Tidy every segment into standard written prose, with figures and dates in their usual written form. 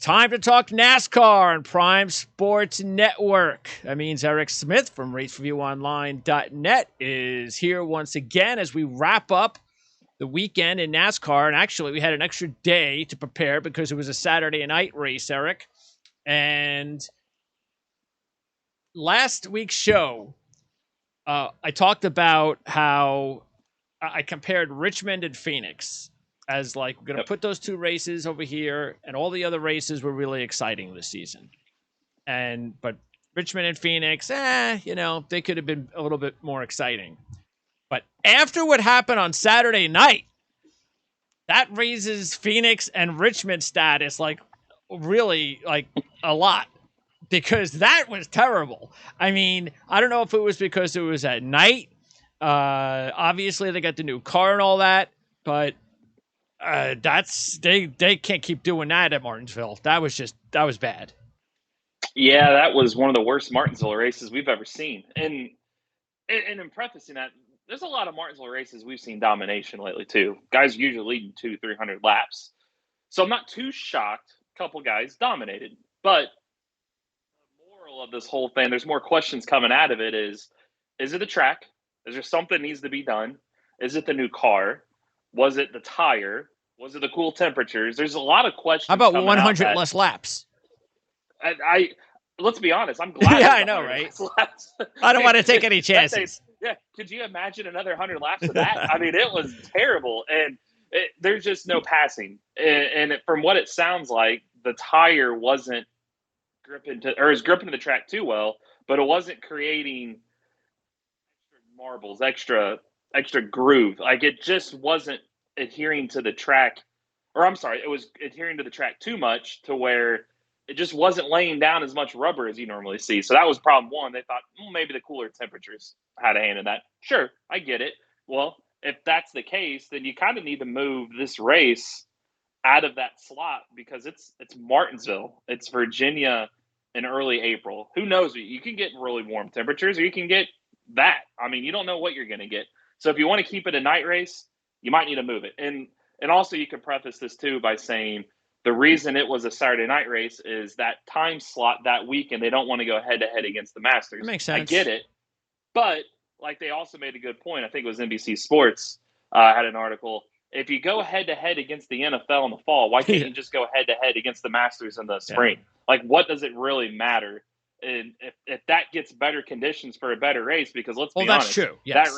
time to talk NASCAR on Prime Sports Network. That means Eric Smith from RaceReviewOnline.net is here once again as we wrap up the weekend in NASCAR. And actually, we had an extra day to prepare because it was a Saturday night race, Eric. And last week's show, I talked about how I compared Richmond and Phoenix as like, we're going to put those two races over here, and all the other races were really exciting this season. But Richmond and Phoenix, they could have been a little bit more exciting. But after what happened on Saturday night, that raises Phoenix and Richmond status really a lot, because that was terrible. I mean, I don't know if it was because it was at night. Obviously, they got the new car and all that, but they can't keep doing that at Martinsville. That was bad. Yeah, that was one of the worst Martinsville races we've ever seen. And in prefacing that, there's a lot of Martinsville races we've seen domination lately too. Guys usually leading 200-300 laps. So I'm not too shocked. A couple guys dominated. But the moral of this whole thing, there's more questions coming out of it is it the track? Is there something that needs to be done? Is it the new car? Was it the tire? Was it the cool temperatures? There's a lot of questions. How about 100 less laps? Let's be honest. I'm glad. Yeah, I know, right? I don't want to take any chances. Could you imagine another 100 laps of that? I mean, it was terrible, and there's just no passing. And from what it sounds like, the tire wasn't gripping to the track too well, but it wasn't creating extra marbles, extra groove. Like, it just wasn't adhering to the track, or I'm sorry, it was adhering to the track too much to where it just wasn't laying down as much rubber as you normally see. So that was problem one. They thought maybe the cooler temperatures had a hand in that. Sure, I get it. Well, if that's the case, then you kind of need to move this race out of that slot, because it's Martinsville. It's Virginia in early April. Who knows? You can get really warm temperatures, or you can get that. I mean, you don't know what you're going to get. So if you want to keep it a night race, you might need to move it. And also, you could preface this too by saying the reason it was a Saturday night race is that time slot that week, and they don't want to go head-to-head against the Masters. That makes sense. I get it. But, they also made a good point. I think it was NBC Sports had an article. If you go head-to-head against the NFL in the fall, why can't you just go head-to-head against the Masters in the spring? Yeah. What does it really matter? And if that gets better conditions for a better race, because let's be honest. That's true. Yes.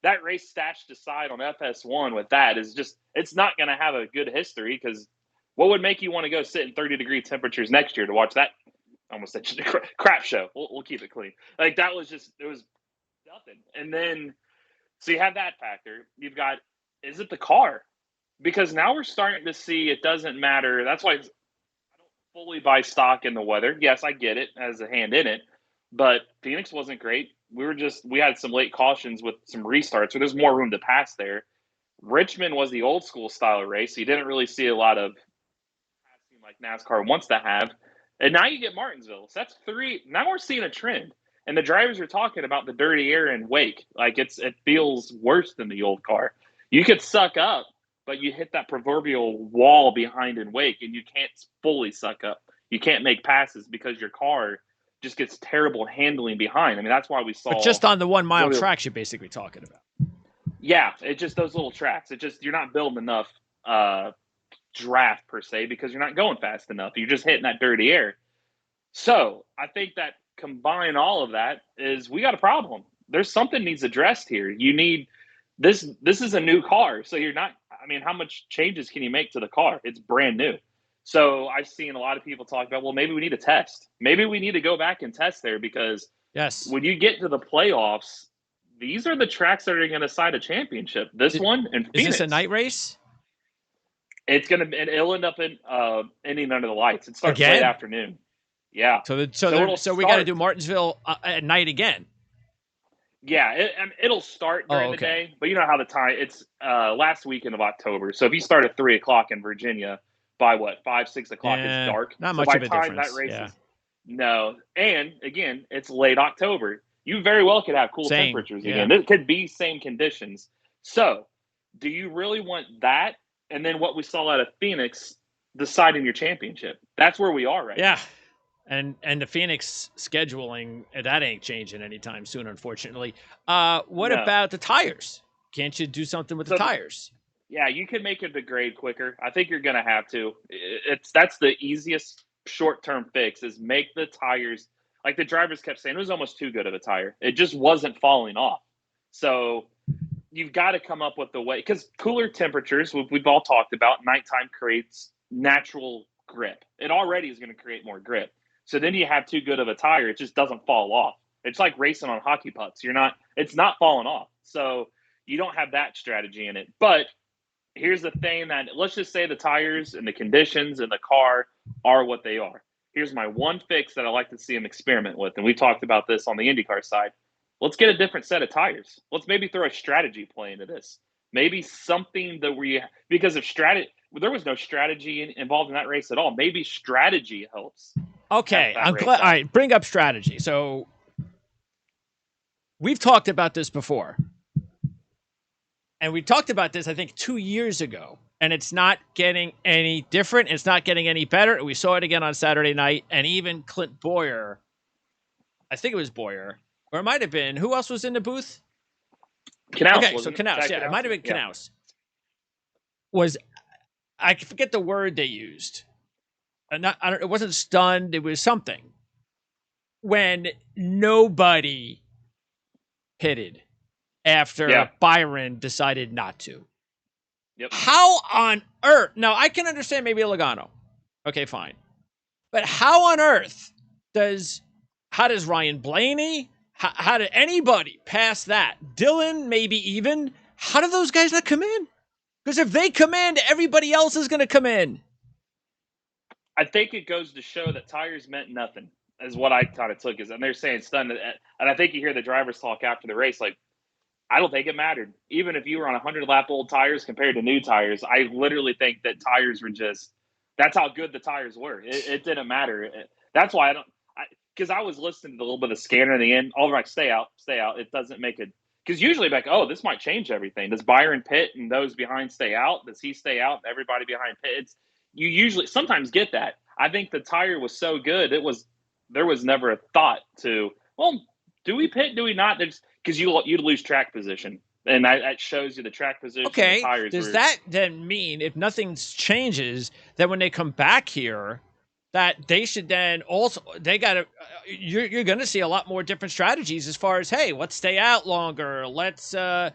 That race stashed aside on FS1 with that is just, it's not going to have a good history, because what would make you want to go sit in 30-degree temperatures next year to watch that? I almost said crap show. We'll keep it clean. That was just, it was nothing. And then, so you have that factor. You've got, is it the car? Because now we're starting to see it doesn't matter. That's why I don't fully buy stock in the weather. Yes, I get it, has a hand in it. But Phoenix wasn't great. We had some late cautions with some restarts, so there's more room to pass there. Richmond was the old school style of race. So you didn't really see a lot of passing like NASCAR wants to have. And now you get Martinsville. So that's three. Now we're seeing a trend. And the drivers are talking about the dirty air in Wake. It feels worse than the old car. You could suck up, but you hit that proverbial wall behind in Wake, and you can't fully suck up. You can't make passes because your car just gets terrible handling behind. I mean, that's why we saw. But just on the 1 mile tracks, you're basically talking about. Yeah, it's just those little tracks. You're not building enough draft per se, because you're not going fast enough. You're just hitting that dirty air. So I think that combine all of that is we got a problem. There's something needs addressed here. You need this. This is a new car, so you're not. I mean, how much changes can you make to the car? It's brand new. So I've seen a lot of people talk about, well, maybe we need to test. Maybe we need to go back and test there, because when you get to the playoffs, these are the tracks that are going to decide a championship. This one and Phoenix. Is this a night race? It'll end up ending under the lights. It starts late afternoon. Yeah. So we got to do Martinsville at night again. Yeah, it'll start during the day, but you know how the time, it's last weekend of October. So if you start at 3:00 in Virginia, by 5, 6 o'clock, it's dark. Not much of a difference. That race no. And again, it's late October. You very well could have cool temperatures again. It could be same conditions. So do you really want that? And then what we saw out of Phoenix, deciding your championship. That's where we are right Yeah. now. And the Phoenix scheduling, that ain't changing anytime soon, unfortunately. What No. about the tires? Can't you do something with the So tires? yeah, you can make it degrade quicker. I think you're going to have to. That's the easiest short-term fix is make the tires like the drivers kept saying it was almost too good of a tire. It just wasn't falling off. So you've got to come up with a way because cooler temperatures we've all talked about nighttime creates natural grip. It already is going to create more grip. So then you have too good of a tire, it just doesn't fall off. It's like racing on hockey pucks. It's not falling off. So you don't have that strategy in it. But here's the thing that let's just say the tires and the conditions and the car are what they are. Here's my one fix that I like to see them experiment with. And we talked about this on the IndyCar side. Let's get a different set of tires. Let's maybe throw a strategy play into this. Maybe something that because of strategy, there was no strategy involved in that race at all. Maybe strategy helps. Okay, I'm glad. All right, bring up strategy. So we've talked about this before. And we talked about this, I think, 2 years ago. And it's not getting any different. It's not getting any better. We saw it again on Saturday night. And even Clint Boyer, I think it was Boyer, or it might have been, who else was in the booth? Knaus. Okay, so Knaus. Yeah, it might have been Knaus. I forget the word they used. It wasn't stunned. It was something. When nobody pitted after Byron decided not to. Yep. How on earth? Now, I can understand maybe Logano. Okay, fine. But how on earth how does Ryan Blaney, how did anybody pass that? Dylan, maybe even. How do those guys not come in? Because if they come in, everybody else is going to come in. I think it goes to show that tires meant nothing, is what I kind of took. And they're saying stunned. And I think you hear the drivers talk after the race, like, I don't think it mattered. Even if you were on 100-lap old tires compared to new tires, I literally think that tires were that's how good the tires were. It didn't matter. That's why because I was listening to a little bit of the scanner in the end. All right, stay out. It doesn't make it. Because usually, like, oh, this might change everything. Does Byron pit and those behind stay out? Does he stay out? Everybody behind pits. You usually sometimes get that. I think the tire was so good, there was never a thought to, well, do we pit? Do we not? Because you'd lose track position, and that shows you the track position. Okay, the tires does that then mean if nothing changes, that when they come back here, that they should then also you're going to see a lot more different strategies as far as, hey, let's stay out longer, let's all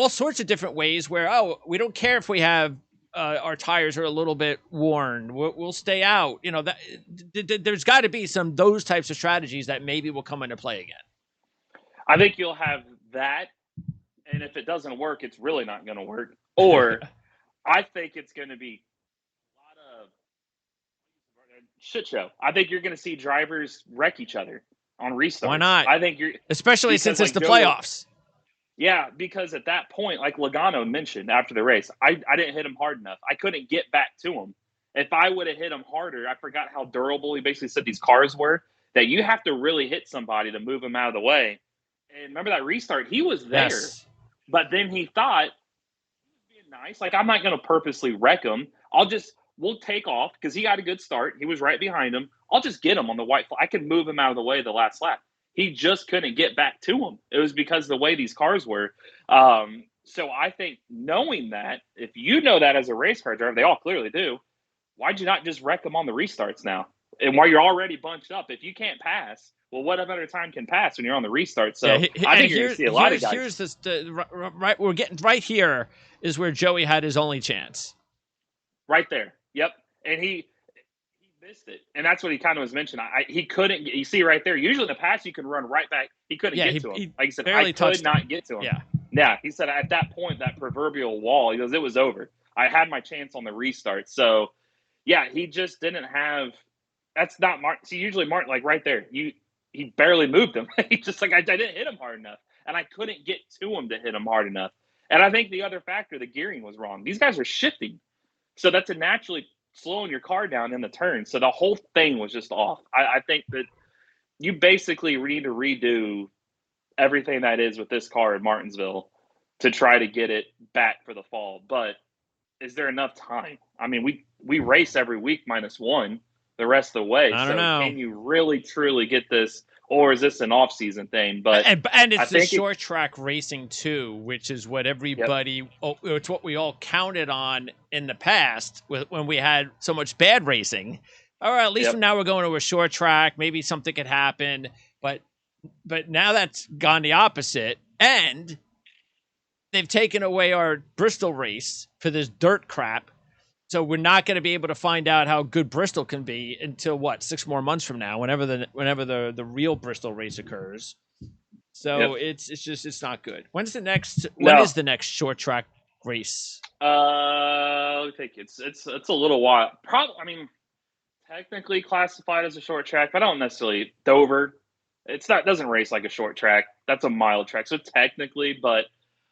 sorts of different ways where we don't care if we have our tires are a little bit worn, we'll stay out. There's got to be those types of strategies that maybe will come into play again. I think you'll have that, and if it doesn't work, it's really not going to work. Or I think it's going to be a lot of shit show. I think you're going to see drivers wreck each other on restarts. Why not? I think especially since it's the playoffs. Yeah, because at that point, like Logano mentioned after the race, I didn't hit him hard enough. I couldn't get back to him. If I would have hit him harder, I forgot how durable he basically said these cars were, that you have to really hit somebody to move him out of the way. And remember that restart, he was there. Yes. But then he thought, he was being nice. Like, I'm not going to purposely wreck him. We'll take off because he got a good start. He was right behind him. I'll just get him on the white flag. I can move him out of the way the last lap. He just couldn't get back to him. It was because of the way these cars were. So I think knowing that, if you know that as a race car driver, they all clearly do, why'd you not just wreck them on the restarts now? And while you're already bunched up, if you can't pass, well, what better time can pass when you're on the restart? So I think you're going to see a lot of guys. Here's this, right, we're getting right here is where Joey had his only chance. Right there. Yep. And he missed it. And that's what he kind of was mentioning. He couldn't, you see right there, usually in the past you can run right back. He couldn't get to him. Like he said, I could not get to him. Yeah. He said at that point, that proverbial wall, he goes, it was over. I had my chance on the restart. So yeah, he just didn't have, that's not Martin. See, usually Martin, like right there, he barely moved him. He's just like, I didn't hit him hard enough. And I couldn't get to him to hit him hard enough. And I think the other factor, the gearing was wrong. These guys are shifting. So that's a naturally slowing your car down in the turn. So the whole thing was just off. I think that you basically need to redo everything that is with this car in Martinsville to try to get it back for the fall. But is there enough time? I mean, we race every week -1 the rest of the way. I don't So know. can you really truly get this, or is this an off-season thing? But And I it's the think short track racing too, which is what yep, everybody. It's what we all counted on in the past when we had so much bad racing. All right, at least yep, from now we're going to a short track. Maybe something could happen, but now that's gone the opposite, and they've taken away our Bristol race for this dirt crap. So we're not going to be able to find out how good Bristol can be until what 6 more months from now, whenever the real Bristol race occurs. yep. So it's not good. When is No, the next short track race? I think it's a little while. Probably, I mean, technically classified as a short track, but I don't necessarily Dover. It's not doesn't race like a short track. That's a mile track, so technically, but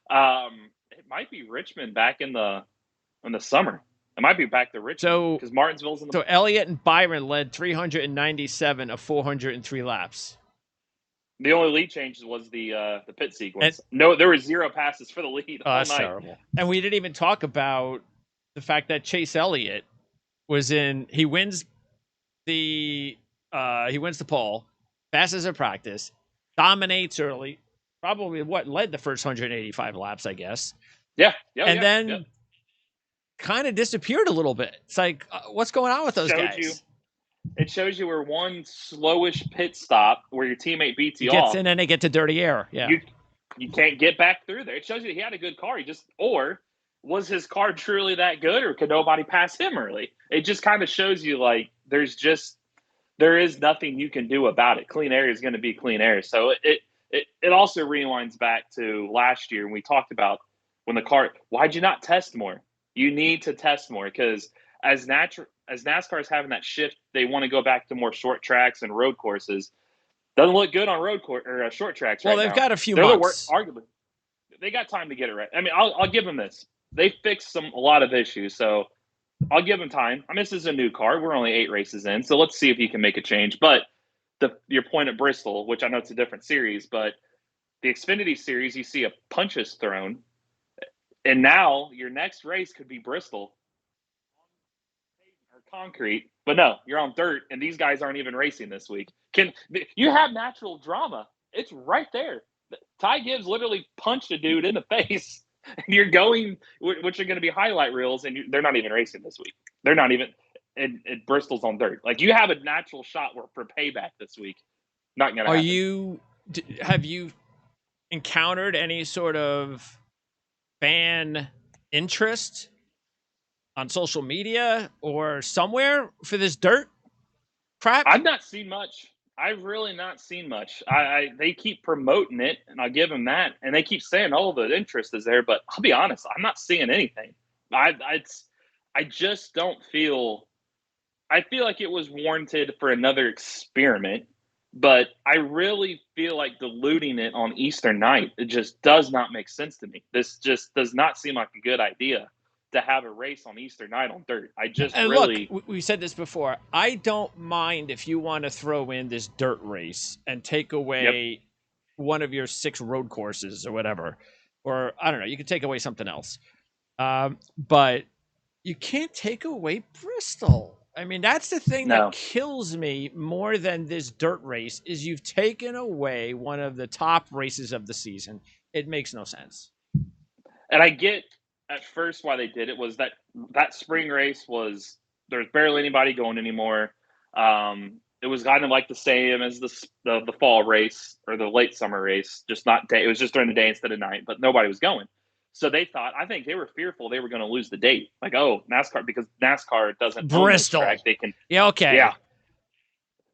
it might be Richmond back in the summer. It might be back to Richmond So because Martinsville's in the. so Elliott and Byron led 397 of 403 laps. The only lead changes was the pit And sequence. No, there were 0 passes for the lead all that's night. terrible. And we didn't even talk about the fact that Chase Elliott he wins the pole, fastest in practice, dominates early, probably led the first 185 laps, I guess. Yeah, And yeah, yeah. then kind of disappeared a little bit. It's like, what's going on with those guys? It shows you where one slowish pit stop where your teammate beats you Gets off, in and they get to dirty air. Yeah. You can't get back through there. It shows you he had a good car. Or was his car truly that good, or could nobody pass him early? It just kind of shows you like there is nothing you can do about it. Clean air is going to be clean air. So it also rewinds back to last year when we talked about when the car. Why'd you not test more? You need to test more because as NASCAR is having that shift, they want to go back to more short tracks and road courses. Doesn't look good on short tracks Well, right now. they've got a few They're months. arguably, they got time to get it right. I mean, I'll give them this. They fixed a lot of issues, so I'll give them time. I mean, this is a new car. We're only 8 races in, so let's see if he can make a change. But your point at Bristol, which I know it's a different series, but the Xfinity series, you see a punches thrown, and now your next race could be Bristol or concrete. But no, you're on dirt, and these guys aren't even racing this week. You have natural drama? It's right there. Ty Gibbs literally punched a dude in the face, and you're going, which are going to be highlight reels, and they're not even racing this week. They're not even, and Bristol's on dirt. Like you have a natural shot for payback this week. Not going to happen. Have you encountered any sort of fan interest on social media or somewhere for this dirt crap? I've not seen much. I've really not seen much. They keep promoting it, and I'll give them that. And they keep saying, "Oh, the interest is there," but I'll be honest, I'm not seeing anything. I just don't feel. I feel like it was warranted for another experiment, but I really feel like diluting it on Easter night. It just does not make sense to me. This just does not seem like a good idea to have a race on Easter night on dirt. I just and really look, we said this before. I don't mind if you want to throw in this dirt race and take away one of your 6 road courses or whatever, or I don't know. You can take away something else, but you can't take away Bristol. I mean, that's the thing that kills me more than this dirt race is you've taken away one of the top races of the season. It makes no sense. And I get at first why they did it was that spring race was there's barely anybody going anymore. It was kind of like the same as the fall race or the late summer race, just not day. It was just during the day instead of night, but nobody was going. So they thought, I think they were fearful they were going to lose the date. Like, oh, NASCAR, because NASCAR doesn't Bristol. own this track, they can. Yeah, okay. Yeah.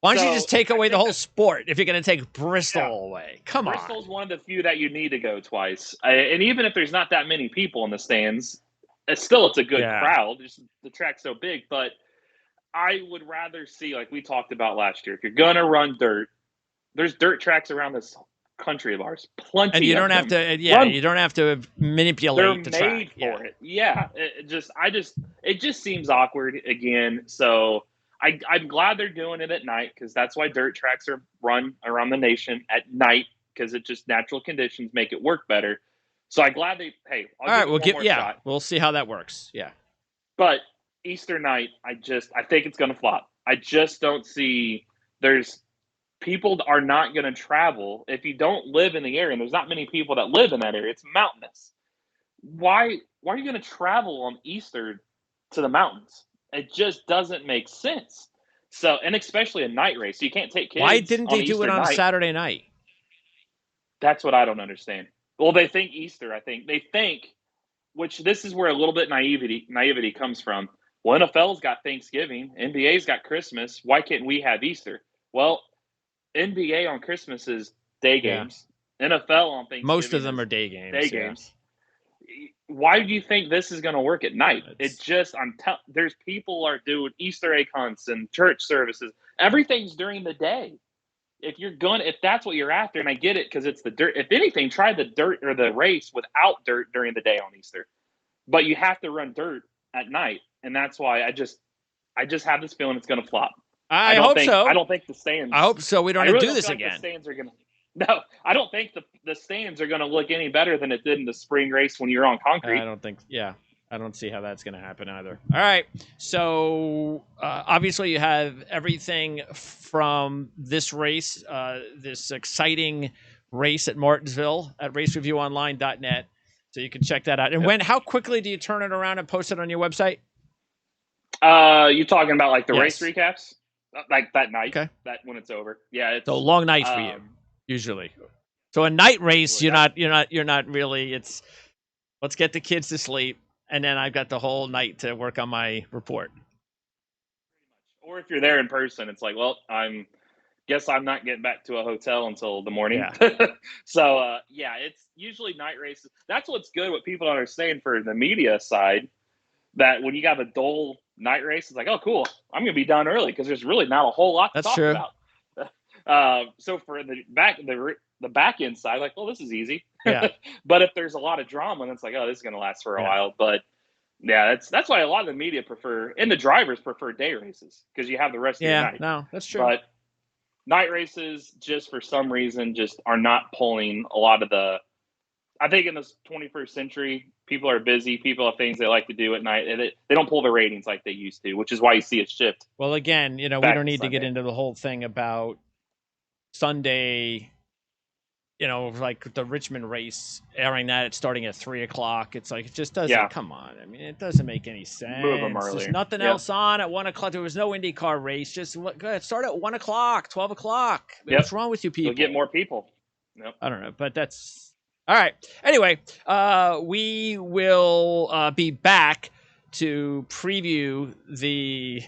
Why don't you just take away the whole sport if you're going to take Bristol away? Come on. Bristol's one of the few that you need to go twice. And even if there's not that many people in the stands, it's a good crowd. The track's so big. But I would rather see, like we talked about last year, if you're going to run dirt, there's dirt tracks around this country of ours. Plenty and you of don't them. have to, you don't have to manipulate the track. They're made for it. Yeah. It just seems awkward again. So I'm glad they're doing it at night because that's why dirt tracks are run around the nation at night because it just natural conditions make it work better. So I'm glad all right, we'll see how that works. Yeah. But Easter night, I think it's going to flop. I just don't see people are not going to travel if you don't live in the area, and there's not many people that live in that area. It's mountainous. Why are you going to travel on Easter to the mountains? It just doesn't make sense. So, and especially a night race, so you can't take kids. Why didn't they do Easter it on night. a Saturday night? That's what I don't understand. Well, they think Easter. I think they think, which this is where a little bit naivety comes from. Well, NFL's got Thanksgiving, NBA's got Christmas. Why can't we have Easter? Well, NBA on Christmas is day games. NFL on Thanksgiving. Most of them are day games. Games. Why do you think this is going to work at night? There's people are doing Easter egg hunts and church services. Everything's during the day. If that's what you're after, and I get it because it's the dirt. If anything, try the dirt or the race without dirt during the day on Easter. But you have to run dirt at night, and that's why I just have this feeling it's going to flop. I hope so. I don't think the stands. I hope so. We don't have to do this again. The stands are going to. No, I don't think the stands are going to look any better than it did in the spring race when you're on concrete. I don't think. Yeah. I don't see how that's going to happen either. All right. So obviously you have everything from this race, this exciting race at Martinsville at racereviewonline.net. So you can check that out. And how quickly do you turn it around and post it on your website? You talking about like the race recaps? Like that night, that when it's over. Yeah. It's a long night for you usually. So a night race, you're not really, it's let's get the kids to sleep. And then I've got the whole night to work on my report. Or if you're there in person, it's like, well, guess I'm not getting back to a hotel until the morning. Yeah. So, it's usually night races. That's what's good. What people are saying for the media side, that when you have a dull night race, it's like, oh, cool. I'm going to be done early because there's really not a whole lot to talk about. So for the back end side, like, well, this is easy. Yeah. But if there's a lot of drama, then it's like, oh, this is going to last for a while. But yeah, that's why a lot of the media and the drivers prefer day races because you have the rest of the night. Yeah, no, that's true. But night races, just for some reason, just are not pulling a lot of I think in this 21st century, people are busy. People have things they like to do at night. And they don't pull the ratings like they used to, which is why you see it shift. Well, again, we don't need to get into the whole thing about Sunday, like the Richmond race, airing that it's starting at 3:00. It's like, it just doesn't, come on. I mean, it doesn't make any sense. Move them earlier. There's nothing else on at 1:00. There was no IndyCar race. Just go ahead, start at 1:00, 12:00. What's wrong with you people? You'll get more people. Yep. I don't know, but that's all right. Anyway, we will be back to preview the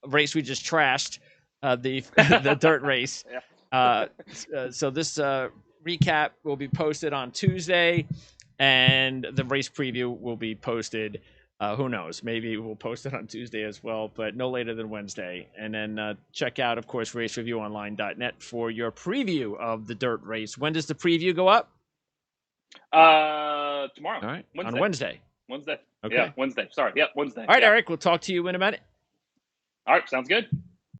race we just trashed, the dirt race. So this recap will be posted on Tuesday, and the race preview will be posted. Who knows? Maybe we'll post it on Tuesday as well, but no later than Wednesday. And then check out, of course, racereviewonline.net for your preview of the dirt race. When does the preview go up? Tomorrow. All right. Wednesday. On Wednesday. Wednesday. Okay. Yeah, Wednesday. Sorry. Yep, Wednesday. All right, Eric. We'll talk to you in a minute. All right. Sounds good.